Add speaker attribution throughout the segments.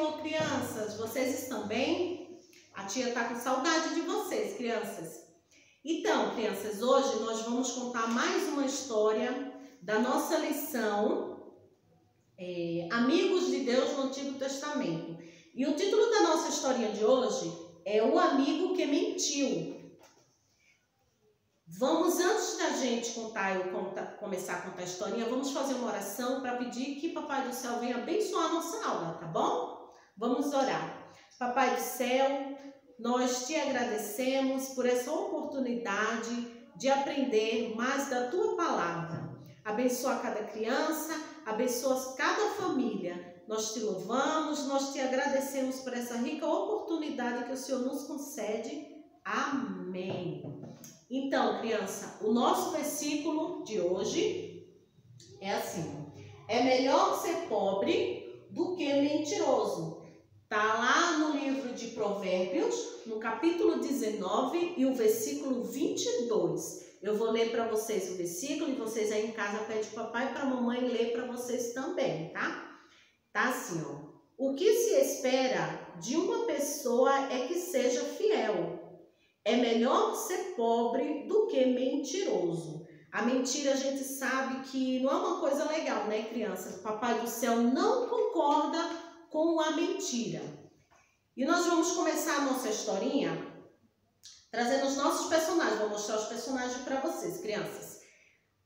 Speaker 1: Senhor, crianças. Vocês estão bem? A tia está com saudade de vocês, crianças. Então, crianças, hoje nós vamos contar mais uma história da nossa lição Amigos de Deus no Antigo Testamento. E o título da nossa historinha de hoje é O Amigo que Mentiu. Vamos, antes da gente começar a contar a historinha, vamos fazer uma oração para pedir que Papai do Céu venha abençoar a nossa aula, tá bom? Vamos orar. Papai do Céu, nós te agradecemos por essa oportunidade de aprender mais da tua palavra. Abençoa cada criança, abençoa cada família. Nós te louvamos, nós te agradecemos por essa rica oportunidade que o Senhor nos concede. Amém. Então, criança, o nosso versículo de hoje é assim: é melhor ser pobre do que mentiroso. Está lá no livro de Provérbios, no capítulo 19 e o versículo 22. Eu vou ler para vocês o versículo e vocês aí em casa pedem papai para a mamãe ler para vocês também, tá? Tá assim, ó. O que se espera de uma pessoa é que seja fiel. É melhor ser pobre do que mentiroso. A mentira a gente sabe que não é uma coisa legal, né, crianças? O Papai do Céu não concorda com a mentira. E nós vamos começar a nossa historinha trazendo os nossos personagens. Vou mostrar os personagens para vocês, crianças.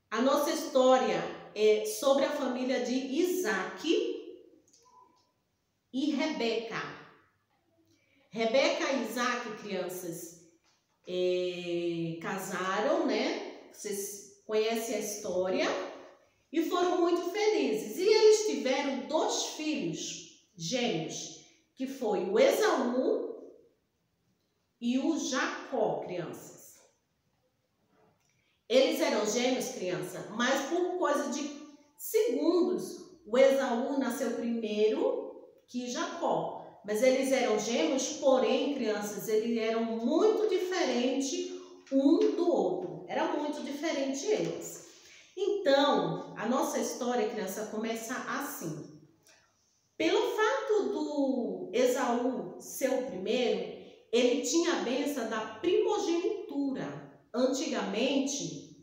Speaker 1: A nossa história é sobre a família de Isaac e Rebeca. Rebeca e Isaac, crianças, casaram, né? Vocês conhecem a história, e foram muito felizes. E eles tiveram 2 filhos gêmeos, que foi o Esaú e o Jacó, crianças. Eles eram gêmeos, criança, mas por coisa de segundos, o Esaú nasceu primeiro que Jacó. Mas eles eram gêmeos, porém, crianças, eles eram muito diferentes um do outro. Era muito diferente eles. Então, a nossa história, criança, começa assim. Pelo fato do Esaú ser o primeiro, ele tinha a bênção da primogenitura. Antigamente,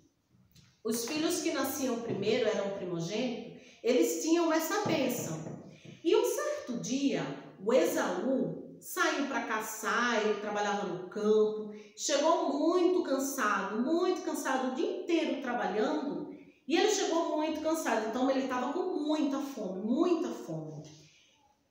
Speaker 1: os filhos que nasciam primeiro, eram primogênitos, eles tinham essa bênção. E um certo dia, o Esaú saiu para caçar, ele trabalhava no campo, chegou muito cansado o dia inteiro trabalhando, e ele chegou muito cansado, então ele estava com muita fome.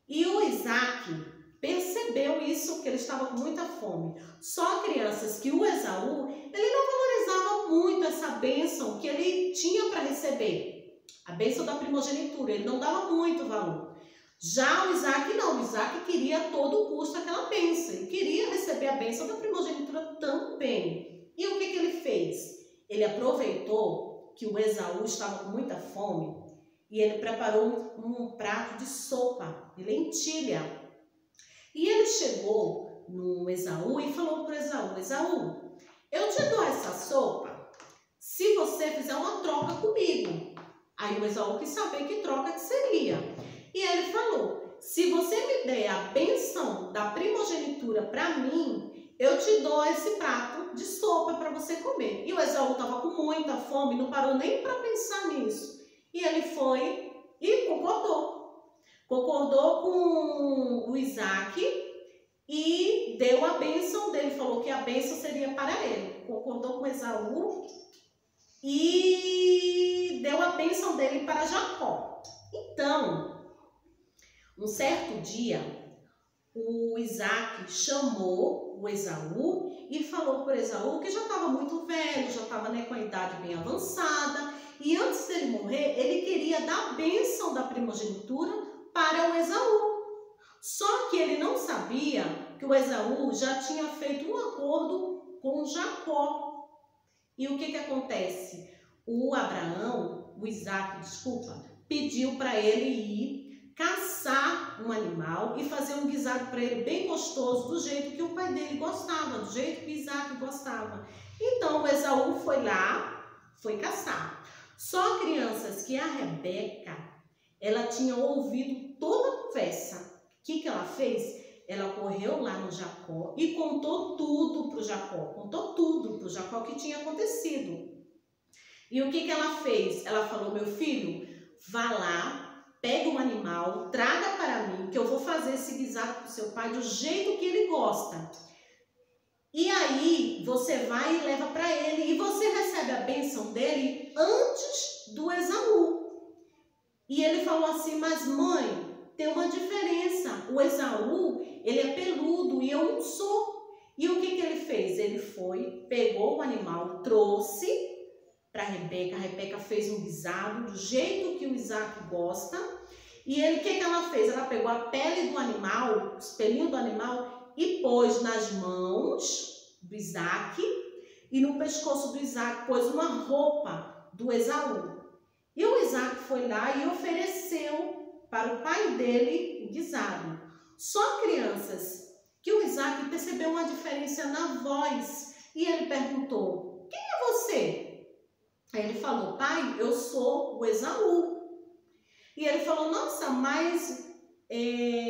Speaker 1: E o Isaac percebeu isso, que ele estava com muita fome. Só, crianças, que o Esaú, ele não valorizava muito essa bênção que ele tinha para receber, a bênção da primogenitura, ele não dava muito valor. Já o Isaac não, o Isaac queria a todo custo aquela bênção, ele queria receber a bênção da primogenitura também. E o que ele fez? Ele aproveitou que o Esaú estava com muita fome e ele preparou um prato de sopa, de lentilha. E ele chegou no Esaú e falou para o Esaú: Esaú, eu te dou essa sopa se você fizer uma troca comigo. Aí o Esaú quis saber que troca que seria. E ele falou: se você me der a bênção da primogenitura para mim, eu te dou esse prato de sopa para você comer. E o Esaú estava com muita fome, não parou nem para pensar nisso. E ele foi e concordou. Concordou com o Isaac e deu a bênção dele. Falou que a bênção seria para ele. Concordou com Esaú e deu a bênção dele para Jacó. Então, um certo dia, o Isaac chamou o Esaú e falou para o Esaú que já estava muito velho, já estava, né, com a idade bem avançada, e antes dele morrer, ele queria dar a bênção da primogenitura para o Esaú. Só que ele não sabia que o Esaú já tinha feito um acordo com Jacó. E o que acontece? O Isaac, pediu para ele ir caçar um animal e fazer um guisado para ele bem gostoso, do jeito que o pai dele gostava, do jeito que Isaac gostava. Então o Esaú foi lá, foi caçar. Só, crianças, que a Rebeca, ela tinha ouvido toda a conversa que ela fez? Ela correu lá no Jacó e contou tudo para o Jacó. Contou tudo para o Jacó que tinha acontecido. E o que ela fez? Ela falou, meu filho, vá lá, pegue um animal, traga para mim, que eu vou fazer esse guisado para o seu pai do jeito que ele gosta. E aí você vai e leva para ele, e você recebe a bênção dele antes do Esaú. E ele falou assim, mas mãe, tem uma diferença, o Esaú, ele é peludo e eu não sou. E o que ele fez? Ele foi, pegou o animal, trouxe para a Rebeca fez um guisado do jeito que o Isaac gosta. E ele, o que ela fez? Ela pegou a pele do animal, os pelinhos do animal e pôs nas mãos do Isaac e no pescoço do Isaac pôs uma roupa do Esaú. E o Isaac foi lá e ofereceu para o pai dele o guisado. Só, crianças, que o Isaac percebeu uma diferença na voz e ele perguntou, quem é você? Aí ele falou, pai, eu sou o Esaú. E ele falou, nossa, mas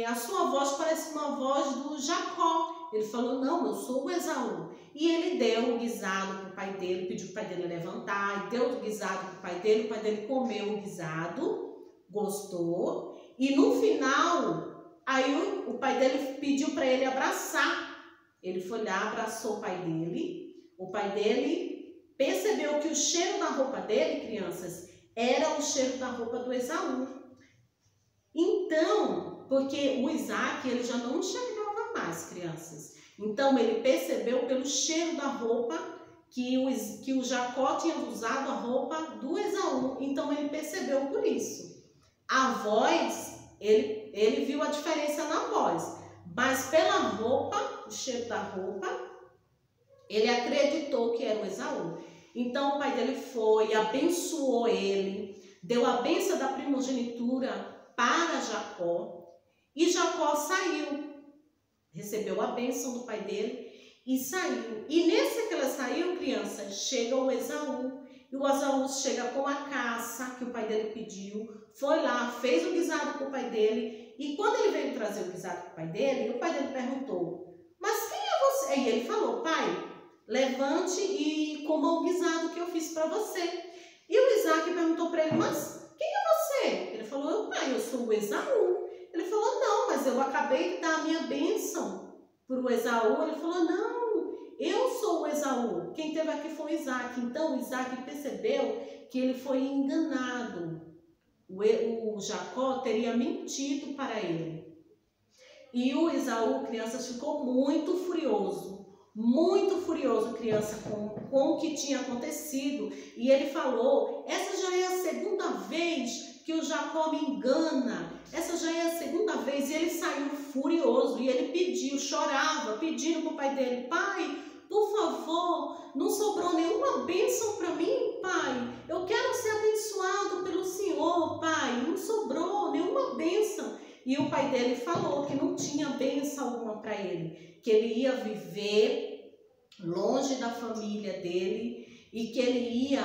Speaker 1: a sua voz parece uma voz do Jacó. Ele falou, não, eu sou o Esaú. E ele deu o guisado para o pai dele, pediu para o pai dele levantar, e deu o guisado para o pai dele comeu o guisado, gostou. E no final, aí o pai dele pediu para ele abraçar. Ele foi lá, abraçou o pai dele percebeu que o cheiro da roupa dele, crianças, era o cheiro da roupa do Esaú. Então, porque o Isaac, ele já não enxergava mais, crianças. Então, ele percebeu pelo cheiro da roupa que o Jacó tinha usado a roupa do Esaú. Então, ele percebeu por isso. A voz, ele viu a diferença na voz. Mas pela roupa, o cheiro da roupa, ele acreditou que era o Esaú. Então o pai dele foi, abençoou ele, deu a bênção da primogenitura para Jacó. E Jacó saiu, recebeu a bênção do pai dele e saiu. E nesse que ela saiu, criança, chega o Esaú. E o Esaú chega com a caça que o pai dele pediu, foi lá, fez o guisado para o pai dele. E quando ele veio trazer o guisado para o pai dele perguntou, mas quem é você? E ele falou, pai, levante e coma o guisado que eu fiz para você. E o Isaac perguntou para ele, mas quem é você? Ele falou, pai, eu sou o Esaú. Ele falou, não, mas eu acabei de dar a minha bênção para o Esaú. Ele falou, não, eu sou o Esaú. Quem teve aqui foi o Isaac. Então o Isaac percebeu que ele foi enganado. O Jacó teria mentido para ele. E o Esaú, crianças, ficou muito furioso, criança, com o que tinha acontecido. E ele falou, essa já é a segunda vez que o Jacó me engana. Essa já é a segunda vez. E ele saiu furioso e ele pediu, chorava, pedindo para o pai dele, pai, por favor, não sobrou nenhuma bênção para mim, pai. Eu quero ser abençoado pelo Senhor, pai. Não sobrou nenhuma bênção. E o pai dele falou que não tinha bênção alguma para ele, que ele ia viver longe da família dele e que ele ia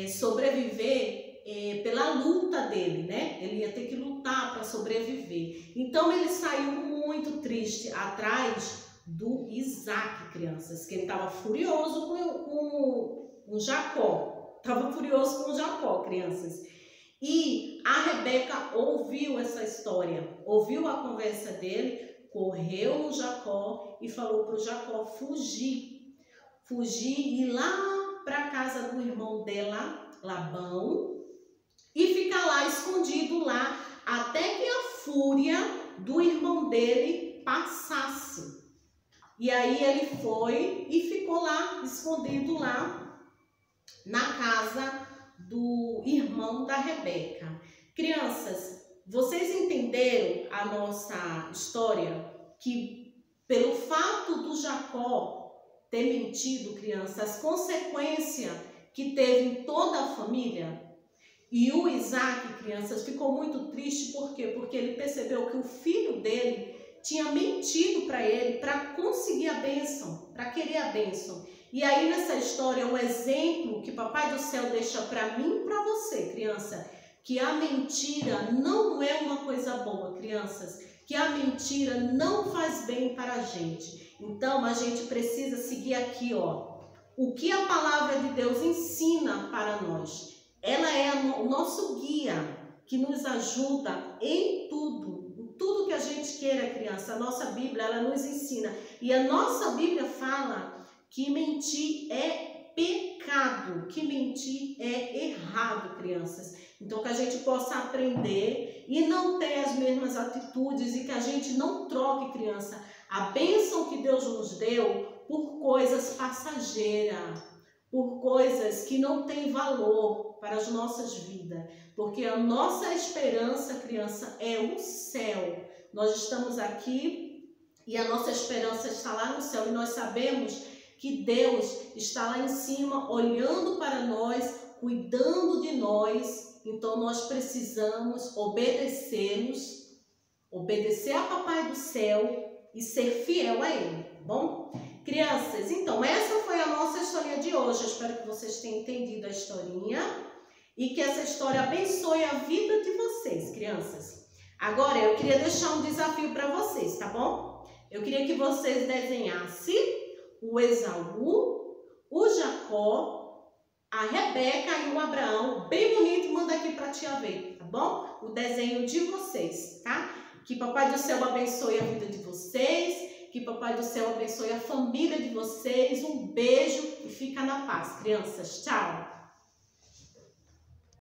Speaker 1: sobreviver pela luta dele, né? Ele ia ter que lutar para sobreviver. Então ele saiu muito triste atrás do Isaac, crianças, que ele estava furioso com Jacó. Estava furioso com Jacó, crianças. E a Rebeca ouviu essa história, ouviu a conversa dele, correu no Jacó e falou para o Jacó fugir e ir lá para a casa do irmão dela, Labão, e ficar lá escondido lá até que a fúria do irmão dele passasse. E aí ele foi e ficou lá, escondido lá na casa do irmão da Rebeca. Crianças, vocês entenderam a nossa história? Que pelo fato do Jacó ter mentido, crianças, as consequências que teve em toda a família. E o Isaac, crianças, ficou muito triste. Por quê? Porque ele percebeu que o filho dele tinha mentido para ele para conseguir a bênção, para querer a bênção. E aí nessa história, um exemplo que Papai do Céu deixa para mim e para você, criança, que a mentira não é uma coisa boa, crianças. que a mentira não faz bem para a gente. Então, a gente precisa seguir aqui, ó, o que a palavra de Deus ensina para nós. Ela é o nosso guia, que nos ajuda em tudo que a gente queira, criança. A nossa Bíblia, ela nos ensina. E a nossa Bíblia fala que mentir é pecado, que mentir é errado, crianças. Então, que a gente possa aprender e não ter as mesmas atitudes e que a gente não troque, criança, a bênção que Deus nos deu por coisas passageiras, por coisas que não têm valor para as nossas vidas. Porque a nossa esperança, criança, é o céu. Nós estamos aqui e a nossa esperança está lá no céu. E nós sabemos que Deus está lá em cima, olhando para nós, cuidando de nós. Então, nós precisamos obedecer a Papai do Céu e ser fiel a Ele, tá bom? Crianças, então, essa foi a nossa história de hoje. Eu espero que vocês tenham entendido a historinha e que essa história abençoe a vida de vocês, crianças. Agora, eu queria deixar um desafio para vocês, tá bom? Eu queria que vocês desenhassem o Esaú, o Jacó, a Rebeca e o Abraão, bem bonito, e manda aqui para a tia ver, tá bom? O desenho de vocês, tá? Que Papai do Céu abençoe a vida de vocês, que Papai do Céu abençoe a família de vocês. Um beijo e fica na paz, crianças. Tchau!